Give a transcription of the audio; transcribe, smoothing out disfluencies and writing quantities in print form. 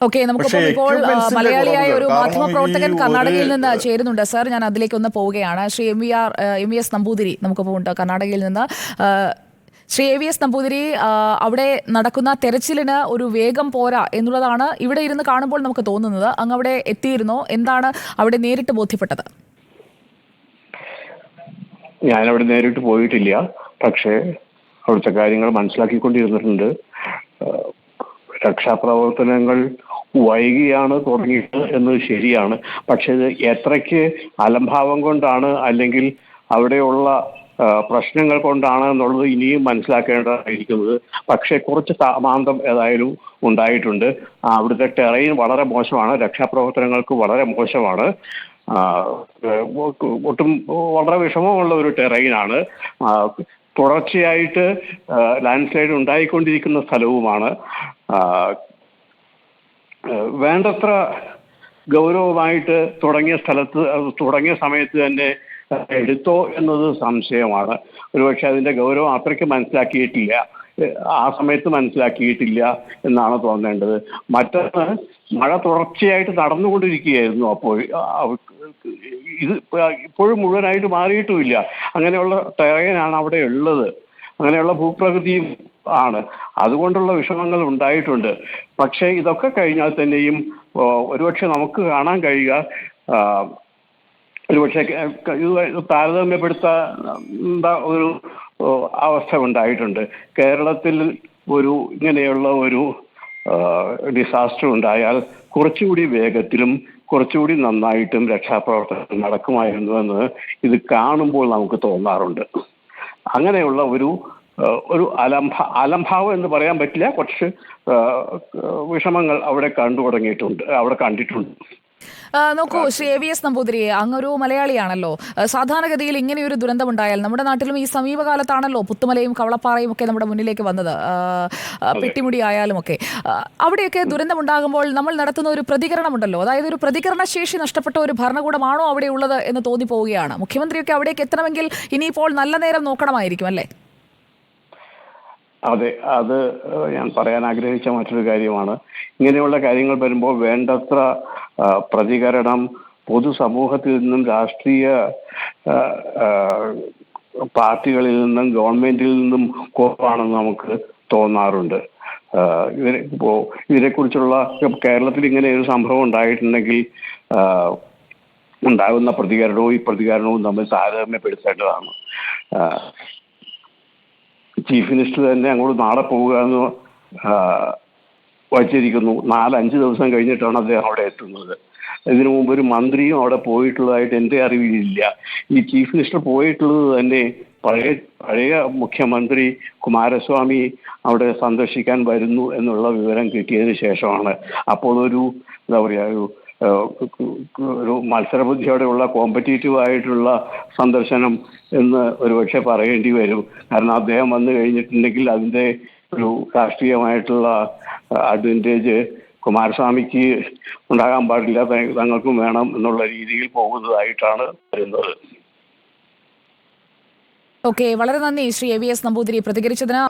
Okay, നമുക്കിപ്പോൾ മലയാളിയായ ഒരു മാധ്യമ പ്രവർത്തകൻ കർണാടകയിൽ നിന്ന് ചേരുന്നുണ്ട്. സർ, ഞാൻ അതിലേക്ക് ഒന്ന് പോവുകയാണ്. Shri M V S Namboothiri നമുക്കിപ്പോൾ ഉണ്ട് കർണാടകയിൽ നിന്ന്. Shri A V S Namboothiri, അവിടെ നടക്കുന്ന തെരച്ചിലിന് ഒരു വേഗം പോരാ എന്നുള്ളതാണ് ഇവിടെ ഇരുന്ന് കാണുമ്പോൾ നമുക്ക് തോന്നുന്നത്. അങ്ങ് അവിടെ എത്തിയിരുന്നോ? എന്താണ് അവിടെ നേരിട്ട് ബോധ്യപ്പെട്ടത്? ഞാനവിടെ നേരിട്ട് പോയിട്ടില്ല, പക്ഷേ അവിടുത്തെ കാര്യങ്ങൾ മനസ്സിലാക്കിക്കൊണ്ടിരുന്നിട്ടുണ്ട്. രക്ഷാപ്രവർത്തനങ്ങൾ വൈകിയാണ് തുടങ്ങിയത് എന്നത് ശരിയാണ്. പക്ഷെ ഇത് എത്രയ്ക്ക് അലംഭാവം കൊണ്ടാണ് അല്ലെങ്കിൽ അവിടെയുള്ള പ്രശ്നങ്ങൾ കൊണ്ടാണ് എന്നുള്ളത് ഇനിയും മനസ്സിലാക്കേണ്ടതായിരിക്കുന്നത്. പക്ഷെ കുറച്ച് താമാന്തം ഏതായാലും ഉണ്ടായിട്ടുണ്ട്. അവിടുത്തെ ടെറൈൻ വളരെ മോശമാണ്, രക്ഷാപ്രവർത്തനങ്ങൾക്ക് വളരെ മോശമാണ്. ഒട്ടും വളരെ വിഷമമുള്ള ഒരു ടെറൈനാണ്. തുടർച്ചയായിട്ട് ലാൻഡ് സ്ലൈഡ് ഉണ്ടായിക്കൊണ്ടിരിക്കുന്ന സ്ഥലവുമാണ്. വേണ്ടത്ര ഗൗരവമായിട്ട് തുടങ്ങിയ സമയത്ത് തന്നെ എടുത്തോ എന്നത് സംശയമാണ്. ഒരുപക്ഷെ അതിൻ്റെ ഗൗരവം അത്രയ്ക്ക് മനസ്സിലാക്കിയിട്ടില്ല, ആ സമയത്ത് മനസ്സിലാക്കിയിട്ടില്ല എന്നാണ് തോന്നേണ്ടത്. മറ്റൊന്ന്, മഴ തുടർച്ചയായിട്ട് നടന്നുകൊണ്ടിരിക്കുകയായിരുന്നു. അപ്പോൾ ഇത് ഇപ്പോഴും മുഴുവനായിട്ട് മാറിയിട്ടുമില്ല. അങ്ങനെയുള്ള ടെറൈനാണ് അവിടെ ഉള്ളത്, അങ്ങനെയുള്ള ഭൂപ്രകൃതിയും ആണ്. അതുകൊണ്ടുള്ള വിഷമങ്ങൾ ഉണ്ടായിട്ടുണ്ട്. പക്ഷേ ഇതൊക്കെ കഴിഞ്ഞാൽ തന്നെയും ഒരുപക്ഷെ നമുക്ക് കാണാൻ കഴിയുക, ഒരുപക്ഷെ ഇത് താരതമ്യപ്പെടുത്തേണ്ട ഒരു അവസ്ഥ ഉണ്ടായിട്ടുണ്ട്. കേരളത്തിൽ ഇങ്ങനെയുള്ള ഒരു ഡിസാസ്റ്റർ ഉണ്ടായാൽ കുറച്ചുകൂടി വേഗത്തിലും കുറച്ചുകൂടി നന്നായിട്ടും രക്ഷാപ്രവർത്തനം നടക്കുമായിരുന്നുവെന്ന് ഇത് കാണുമ്പോൾ നമുക്ക് തോന്നാറുണ്ട്. അങ്ങനെയുള്ള ഒരു അലംഭാവം എന്ന് പറയാൻ പറ്റില്ല, കുറച്ച് വിഷമങ്ങൾ അവിടെ കണ്ടിട്ടുണ്ട്. നോക്കൂ Shri A V S Namboothiri, അങ്ങൊരു മലയാളിയാണല്ലോ. സാധാരണഗതിയിൽ ഇങ്ങനെയൊരു ദുരന്തമുണ്ടായാൽ നമ്മുടെ നാട്ടിലും ഈ സമീപകാലത്താണല്ലോ പുത്തുമലയും കവളപ്പാറയും ഒക്കെ നമ്മുടെ മുന്നിലേക്ക് വന്നത്, പെട്ടിമുടി ആയാലും ഒക്കെ. അവിടെയൊക്കെ ദുരന്തമുണ്ടാകുമ്പോൾ നമ്മൾ നടത്തുന്ന ഒരു പ്രതികരണമുണ്ടല്ലോ, അതായത് ഒരു പ്രതികരണ ശേഷി നഷ്ടപ്പെട്ട ഒരു ഭരണകൂടമാണോ അവിടെ ഉള്ളത് എന്ന് തോന്നിപ്പോവുകയാണ്. മുഖ്യമന്ത്രിയൊക്കെ അവിടേക്ക് എത്തണമെങ്കിൽ ഇനിയിപ്പോൾ നല്ല നേരം നോക്കണമായിരിക്കും അല്ലേ? അതെ, അത് ഞാൻ പറയാൻ ആഗ്രഹിച്ച മറ്റൊരു കാര്യമാണ്. ഇങ്ങനെയുള്ള കാര്യങ്ങൾ വരുമ്പോൾ വേണ്ടത്ര പ്രതികരണം പൊതുസമൂഹത്തിൽ നിന്നും രാഷ്ട്രീയ പാർട്ടികളിൽ നിന്നും ഗവൺമെന്റിൽ നിന്നും കുറവാണെന്ന് നമുക്ക് തോന്നാറുണ്ട്. ഇതിനെക്കുറിച്ചുള്ള കേരളത്തിൽ ഇങ്ങനെ ഒരു സംഭവം ഉണ്ടായിട്ടുണ്ടെങ്കിൽ ഉണ്ടാകുന്ന പ്രതികരണവും ഈ പ്രതികരണവും തമ്മിൽ താരതമ്യപ്പെടുത്തേണ്ടതാണ്. ചീഫ് മിനിസ്റ്റർ തന്നെ അങ്ങോട്ട് നാളെ പോവുക എന്ന് വച്ചിരിക്കുന്നു. 4-5 ദിവസം കഴിഞ്ഞിട്ടാണ് അദ്ദേഹം അവിടെ എത്തുന്നത്. ഇതിനു മുമ്പ് ഒരു മന്ത്രിയും അവിടെ പോയിട്ടുള്ളതായിട്ട് എൻ്റെ അറിവിലില്ല. ഈ ചീഫ് മിനിസ്റ്റർ പോയിട്ടുള്ളത് തന്നെ പഴയ മുഖ്യമന്ത്രി കുമാരസ്വാമി അവിടെ സന്ദർശിക്കാൻ വരുന്നു എന്നുള്ള വിവരം കിട്ടിയതിന് ശേഷമാണ്. അപ്പോൾ എന്താ പറയുക, ഒരു മത്സരബുദ്ധിയോടെയുള്ള കോമ്പറ്റീറ്റീവ് ആയിട്ടുള്ള സന്ദർശനം എന്ന് ഒരുപക്ഷെ പറയേണ്ടി വരും. കാരണം അദ്ദേഹം വന്നു കഴിഞ്ഞിട്ടുണ്ടെങ്കിൽ അതിൻ്റെ ഒരു രാഷ്ട്രീയമായിട്ടുള്ള അഡ്വാൻറ്റേജ് കുമാരസ്വാമിക്ക് ഉണ്ടാകാൻ പാടില്ല, തങ്ങൾക്കും വേണം എന്നുള്ള രീതിയിൽ പോകുന്നതായിട്ടാണ് വരുന്നത്. ഓക്കെ, വളരെ നന്ദി Shri A V S Namboothiri പ്രതികരിച്ചതിന്.